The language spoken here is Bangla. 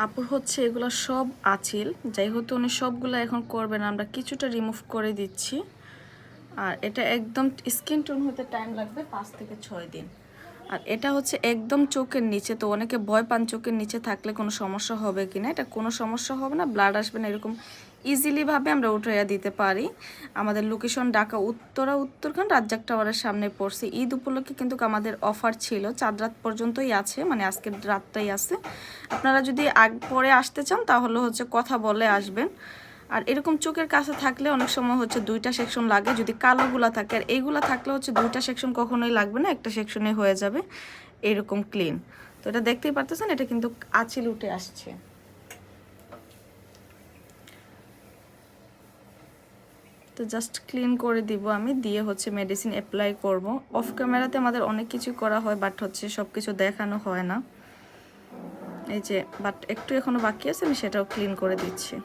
আপুর হচ্ছে এগুলো সব আছিল, যাই হতো উনি সবগুলো এখন করবেন, আমরা কিছুটা রিমুভ করে দিচ্ছি। আর এটা একদম স্কিন টোন হতে টাইম লাগবে 5 থেকে 6 দিন। আর এটা হচ্ছে একদম চোখের নিচে, তো অনেকে ভয় পান চোখের নিচে থাকলে কোনো সমস্যা হবে কিনা। এটা কোনো সমস্যা হবে না, ব্লাড আসবে না, এরকম ইজিলিভাবে আমরা উঠাইয়া দিতে পারি। আমাদের লোকেশন ঢাকা উত্তরখান রাজ্জাক টাওয়ারের সামনে পড়ছে। ঈদ উপলক্ষে কিন্তু আমাদের অফার ছিল, 4 রাত পর্যন্তই আছে, মানে আজকের রাতটাই আছে। আপনারা যদি পরে আসতে চান তাহলে হচ্ছে কথা বলে আসবেন। আর এরকম চোখের কাছে থাকলে অনেক সময় হচ্ছে 2টা সেকশন লাগে, যদি কালোগুলা থাকে। আর এইগুলা থাকলে হচ্ছে 2টা সেকশন কখনোই লাগবে না, একটা সেকশনে হয়ে যাবে এরকম ক্লিন। তো এটা দেখতেই পারতেছেন, এটা কিন্তু আঁচিল উঠে আসছে। তো জাস্ট ক্লিন করে দিব আমি, দিয়ে হচ্ছে মেডিসিন অ্যাপ্লাই করব। অফ ক্যামেরাতে আমাদের অনেক কিছু করা হয়, বাট হচ্ছে সব কিছু দেখানো হয় না। এই যে বাট একটু এখনো বাকি আছে, আমি সেটাও ক্লিন করে দিচ্ছি।